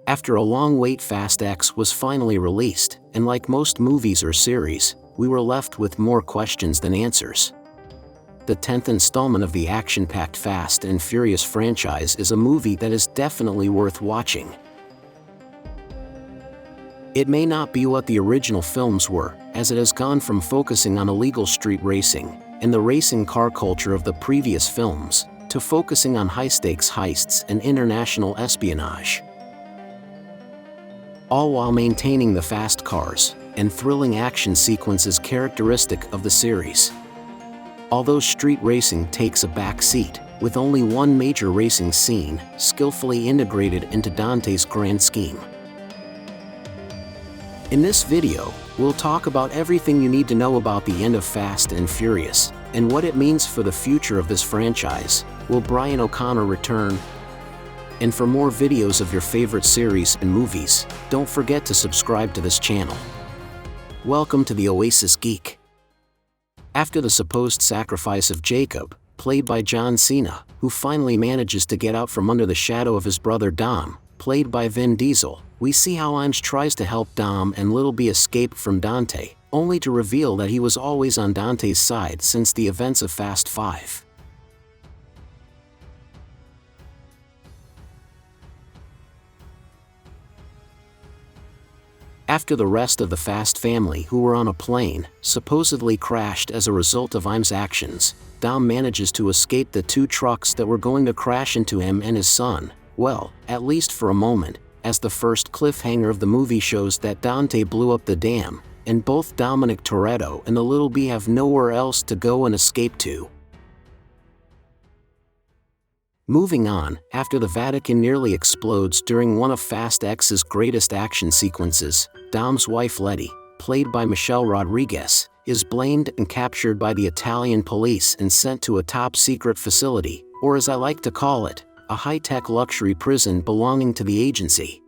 After a long wait, Fast X was finally released, and like most movies or series, we were left with more questions than answers. The 10th installment of the action-packed Fast and Furious franchise is a movie that is definitely worth watching. It may not be what the original films were, as it has gone from focusing on illegal street racing and the racing car culture of the previous films, to focusing on high-stakes heists and international espionage, all while maintaining the fast cars and thrilling action sequences characteristic of the series. Although street racing takes a back seat, with only one major racing scene skillfully integrated into Dante's grand scheme. In this video, we'll talk about everything you need to know about the end of Fast and Furious, and what it means for the future of this franchise. Will Brian O'Connor return? And for more videos of your favorite series and movies, don't forget to subscribe to this channel. Welcome to the Oasis Geek. After the supposed sacrifice of Jacob, played by John Cena, who finally manages to get out from under the shadow of his brother Dom, played by Vin Diesel, we see how Imes tries to help Dom and Little B escape from Dante, only to reveal that he was always on Dante's side since the events of Fast 5. After the rest of the Fast family who were on a plane supposedly crashed as a result of Imes' actions, Dom manages to escape the two trucks that were going to crash into him and his son, well, at least for a moment, as the first cliffhanger of the movie shows that Dante blew up the dam, and both Dominic Toretto and the Little B have nowhere else to go and escape to. Moving on, after the Vatican nearly explodes during one of Fast X's greatest action sequences, Dom's wife Letty, played by Michelle Rodriguez, is blamed and captured by the Italian police and sent to a top-secret facility, or as I like to call it, a high-tech luxury prison belonging to the agency.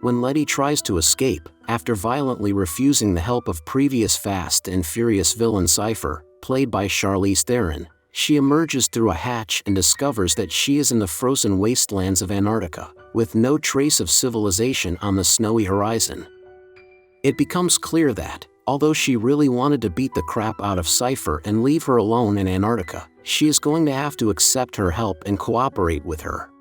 When Letty tries to escape, after violently refusing the help of previous Fast and Furious villain Cypher, played by Charlize Theron, she emerges through a hatch and discovers that she is in the frozen wastelands of Antarctica, with no trace of civilization on the snowy horizon. It becomes clear that, although she really wanted to beat the crap out of Cypher and leave her alone in Antarctica, she is going to have to accept her help and cooperate with her.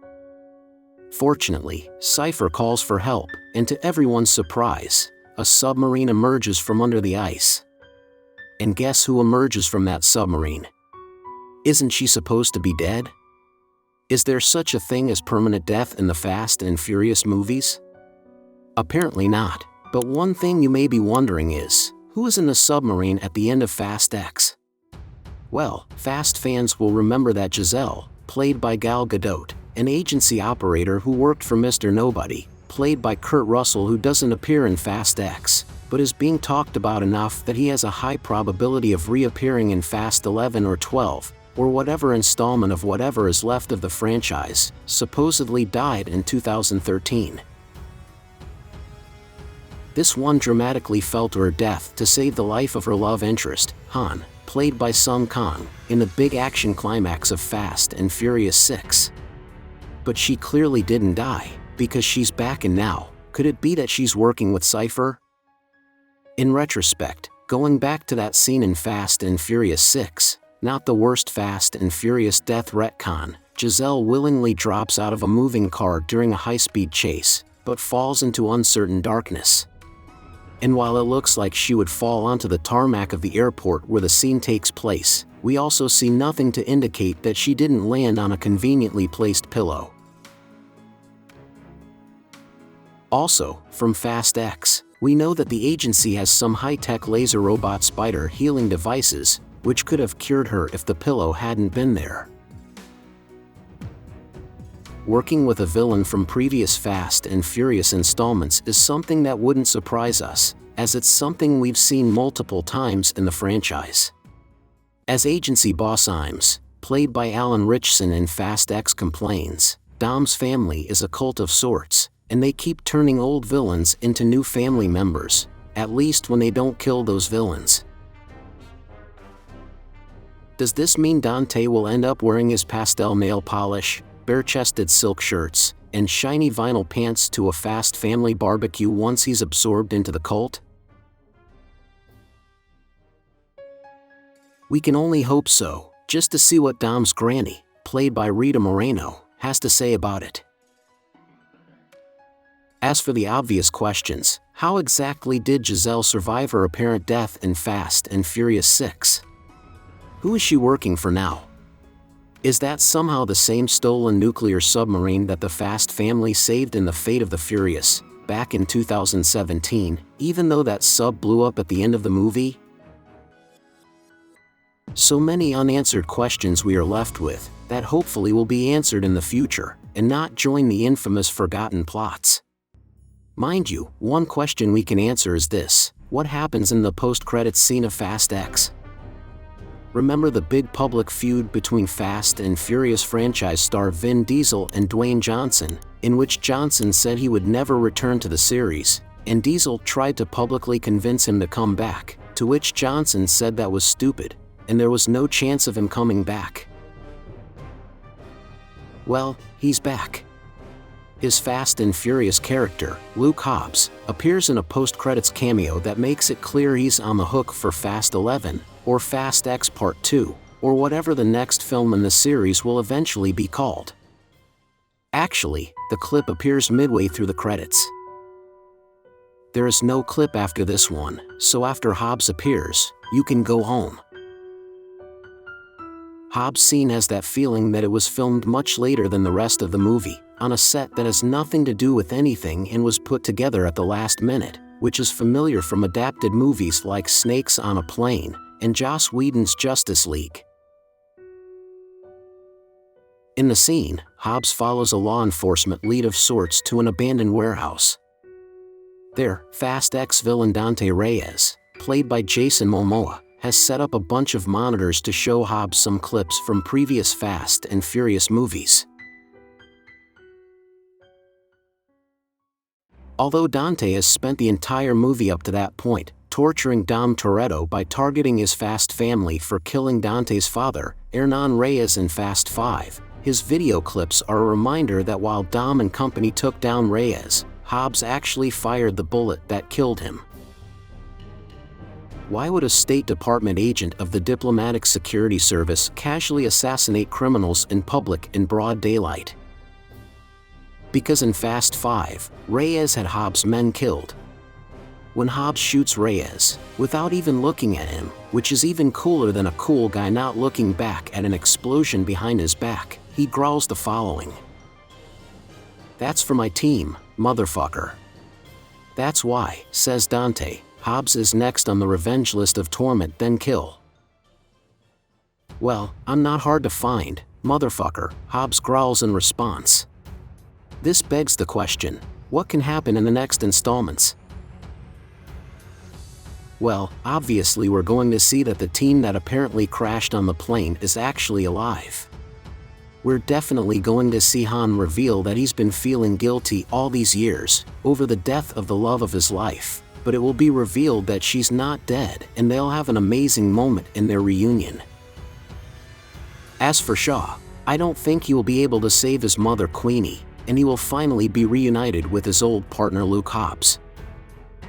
Fortunately, Cypher calls for help, and to everyone's surprise, a submarine emerges from under the ice. And guess who emerges from that submarine? Isn't she supposed to be dead? Is there such a thing as permanent death in the Fast and Furious movies? Apparently not, but one thing you may be wondering is, who is in the submarine at the end of Fast X? Well, Fast fans will remember that Giselle, played by Gal Gadot, an agency operator who worked for Mr. Nobody, played by Kurt Russell, who doesn't appear in Fast X, but is being talked about enough that he has a high probability of reappearing in Fast 11 or 12, or whatever installment of whatever is left of the franchise, supposedly died in 2013. This one dramatically fell to her death to save the life of her love interest, Han, played by Sung Kang, in the big action climax of Fast and Furious 6. But she clearly didn't die, because she's back, and now, could it be that she's working with Cypher? In retrospect, going back to that scene in Fast and Furious 6, not the worst Fast and Furious death retcon, Giselle willingly drops out of a moving car during a high-speed chase, but falls into uncertain darkness. And while it looks like she would fall onto the tarmac of the airport where the scene takes place, we also see nothing to indicate that she didn't land on a conveniently placed pillow. Also, from Fast X, we know that the agency has some high-tech laser robot spider healing devices, which could have cured her if the pillow hadn't been there. Working with a villain from previous Fast and Furious installments is something that wouldn't surprise us, as it's something we've seen multiple times in the franchise. As agency boss Imes, played by Alan Ritchson in Fast X, complains, Dom's family is a cult of sorts, and they keep turning old villains into new family members, at least when they don't kill those villains. Does this mean Dante will end up wearing his pastel nail polish, bare-chested silk shirts, and shiny vinyl pants to a Fast family barbecue once he's absorbed into the cult? We can only hope so, just to see what Dom's granny, played by Rita Moreno, has to say about it. As for the obvious questions, how exactly did Giselle survive her apparent death in Fast and Furious 6? Who is she working for now? Is that somehow the same stolen nuclear submarine that the Fast family saved in The Fate of the Furious, back in 2017, even though that sub blew up at the end of the movie? So many unanswered questions we are left with, that hopefully will be answered in the future, and not join the infamous forgotten plots. Mind you, one question we can answer is this: what happens in the post-credits scene of Fast X? Remember the big public feud between Fast and Furious franchise star Vin Diesel and Dwayne Johnson, in which Johnson said he would never return to the series, and Diesel tried to publicly convince him to come back, to which Johnson said that was stupid, and there was no chance of him coming back. Well, he's back. His Fast and Furious character, Luke Hobbs, appears in a post-credits cameo that makes it clear he's on the hook for Fast 11, or Fast X Part 2, or whatever the next film in the series will eventually be called. Actually, the clip appears midway through the credits. There is no clip after this one, so after Hobbs appears, you can go home. Hobbs' scene has that feeling that it was filmed much later than the rest of the movie, on a set that has nothing to do with anything and was put together at the last minute, which is familiar from adapted movies like Snakes on a Plane and Joss Whedon's Justice League. In the scene, Hobbs follows a law enforcement lead of sorts to an abandoned warehouse. There, Fast X villain Dante Reyes, played by Jason Momoa, has set up a bunch of monitors to show Hobbs some clips from previous Fast and Furious movies. Although Dante has spent the entire movie up to that point torturing Dom Toretto by targeting his Fast family for killing Dante's father, Hernan Reyes in Fast 5, his video clips are a reminder that while Dom and company took down Reyes, Hobbs actually fired the bullet that killed him. Why would a State Department agent of the Diplomatic Security Service casually assassinate criminals in public in broad daylight? Because in Fast 5, Reyes had Hobbs' men killed. When Hobbs shoots Reyes, without even looking at him, which is even cooler than a cool guy not looking back at an explosion behind his back, he growls the following: "That's for my team, motherfucker." That's why, says Dante, Hobbs is next on the revenge list of torment then kill. "Well, I'm not hard to find, motherfucker," Hobbs growls in response. This begs the question, what can happen in the next installments? Well, obviously we're going to see that the team that apparently crashed on the plane is actually alive. We're definitely going to see Han reveal that he's been feeling guilty all these years over the death of the love of his life, but it will be revealed that she's not dead and they'll have an amazing moment in their reunion. As for Shaw, I don't think he will be able to save his mother Queenie, and he will finally be reunited with his old partner Luke Hobbs.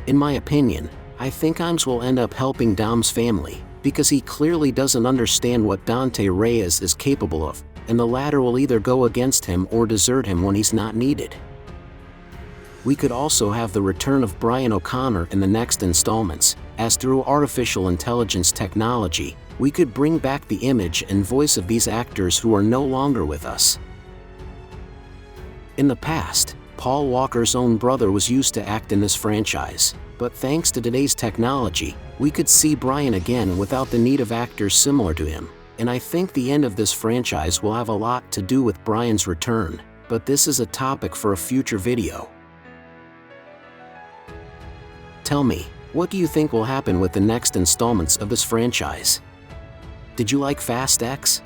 In my opinion, I think Imes will end up helping Dom's family, because he clearly doesn't understand what Dante Reyes is capable of, and the latter will either go against him or desert him when he's not needed. We could also have the return of Brian O'Connor in the next installments, as through artificial intelligence technology, we could bring back the image and voice of these actors who are no longer with us. In the past, Paul Walker's own brother was used to act in this franchise, but thanks to today's technology, we could see Brian again without the need of actors similar to him, and I think the end of this franchise will have a lot to do with Brian's return, but this is a topic for a future video. Tell me, what do you think will happen with the next installments of this franchise? Did you like Fast X?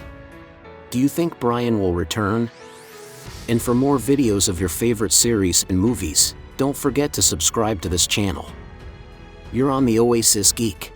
Do you think Brian will return? And for more videos of your favorite series and movies, don't forget to subscribe to this channel. You're on the Oasis Geek.